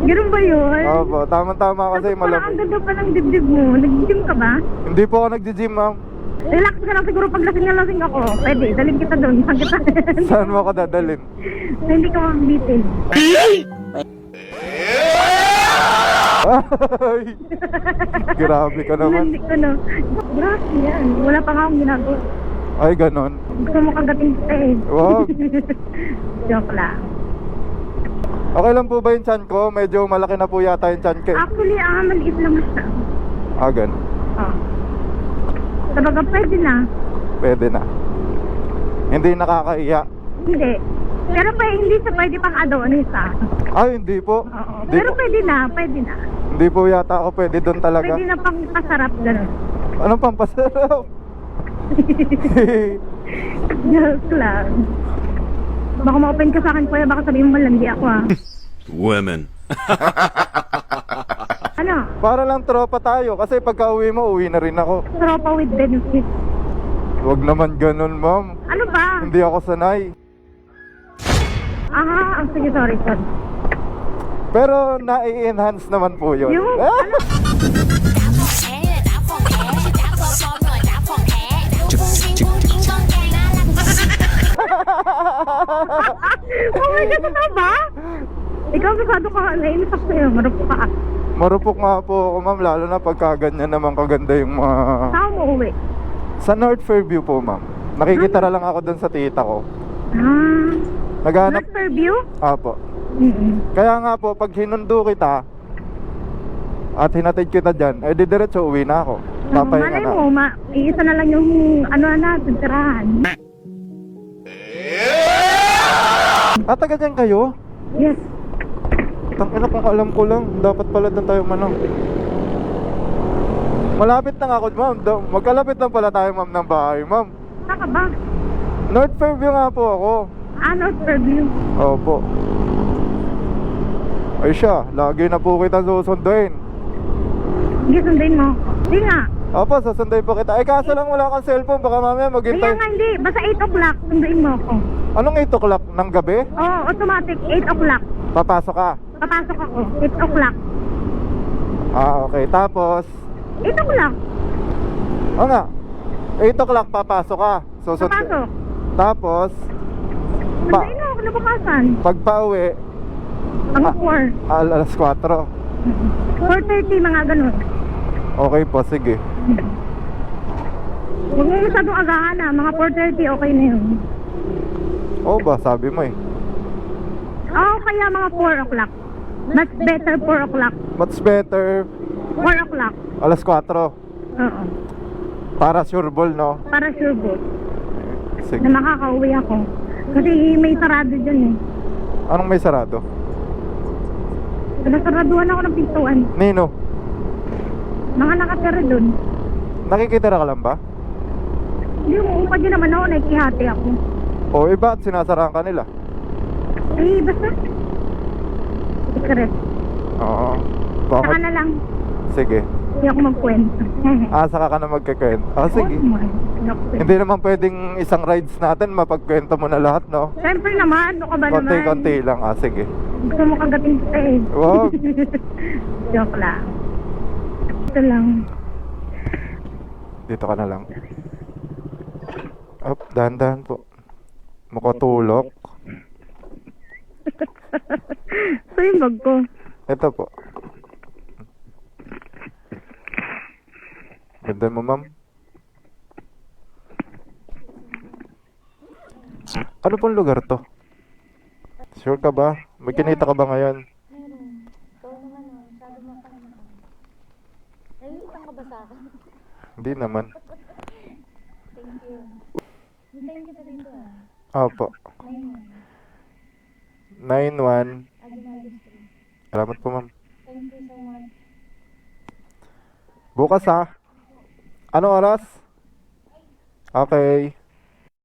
Ganun ba yun? Opo, tama-tama kasi Tapos parang ang malamig. ganda pa ng dibdib mo. Nag-gym ka ba? Hindi po ako nagji-gym, ma'am. Relax ka lang siguro pag lasing na lasing ako. Pwede, daling kita doon. Saan kita? Saan mo ako dadalhin? Hindi ka mabitin. Ay! Grabe ka naman. Hindi ko no. Grabe yan. Wala pa nga akong ginagawa. Ay, ganon. Gusto mo kagating kita eh. Wag. Joke lang. Okay lang po ba yung chan ko? Medyo malaki na po yata yung chan ko. Actually, maliit lang siya. Ganon. Oh. Sabaga pwede na. Pwede na. Hindi nakakahiya. Hindi. Pero hindi siya pwede pang adonisa. Ay, hindi po. Oo. Hindi Pero po. pwede na, pwede na. Hindi po yata ako pwede doon talaga. Pwede na pang pasarap gano'n. Anong pampasarap? Joke lang. Baka ma-open ka sa akin, kuya. Baka sabihin mo malandi ako Women. Ano? Para lang tropa tayo. Kasi pagka uwi mo, uwi na rin ako. Tropa with benefits. Huwag naman ganun, ma'am. Ano ba? Hindi ako sanay. Sige, sorry. Pero nai-enhance naman po yun. Yung, ano? Oh my God, ano ba? Ikaw masyado ka, nainis ako sa'yo, marupok ka. Marupok nga po ako, ma'am. Lalo na pagka ganyan naman kaganda yung mga... Saan mo uwi? Sa North Fairview po, ma'am. Nakikitara lang ako doon sa tita ko. Naghanap... North Fairview? Apo. Kaya nga po, pag hinundo kita at hinatid kita dyan, eh didiretso uwi na ako. Papahinga Malay na. mo, iisa na lang yung titirahan. Taga dyan kayo? Yes. Tangina, kung alam ko lang, dapat pala doon tayo manong. Malapit na nga ako, ma'am. Magkalapit lang pala tayo, ma'am, ng bahay, ma'am. Saka ba? North Fairview nga po ako. North Fairview. Opo. Ay siya, lagi na po kita susunduin. Sige, sundayin mo. Hindi nga. Opo, susunduin po kita. Kaso lang wala kang cellphone, baka mamaya Kaya maghintay. nga hindi. Basta 8 o'clock, sundayin mo ako. Anong 8 o'clock ng gabi? Oo, automatic. 8 o'clock. Papasok ka. Papasok ako. 8 o'clock. Okay. Tapos, 8 o'clock. nga, 8 o'clock papasok ka. Papasok. Tapos, Sundayin mo ako nabukasan. pag pauwi, Ang 4. alas 4. 4:30, mga ganun. Okay po, sige. Huwag mo masyadong agahan na. Mga 4:30, okay na yun. Oo ba, sabi mo eh. Oo, kaya mga 4 o'clock. Much better 4 o'clock. Much better, 4 o'clock. alas 4. Oo. Para sure ball, no? Para sure po Sige. na makakauwi ako. Kasi may sarado dyan eh. Anong may sarado? Nasaraduhan ako ng pintuan. Nino, Mga nakatira dun. nakikitira ka lang ba? Hindi, umuupa din naman ako. Nakikihati ako. O iba at sinasarahan ka nila? Eh, basta. Secret. Oo. Saka Bakit? na lang. Sige. Hindi ako magkwento. Saka ka na magkakwento. Sige. Hindi naman pwedeng isang rides natin mapagkwento mo na lahat, no? Siyempre naman. Ano ka ba naman? Konti-konti lang. Sige. Gusto mo kagating kita eh. Wag. Joke lang. Ito lang. Dito ka na lang. Up, dahan-dahan po. Makatulok. So yung bag ko. Ito po. Ganda mo, ma'am. Ano pong lugar to? Sure ka ba? May kinita ka ba ngayon? Nalilitang ka ba sa akin? Hindi naman. Thank you. Hintayin kita dito Opo. 9-1. Salamat po, ma'am. Thank you so much. Bukas ha? Anong oras? Okay.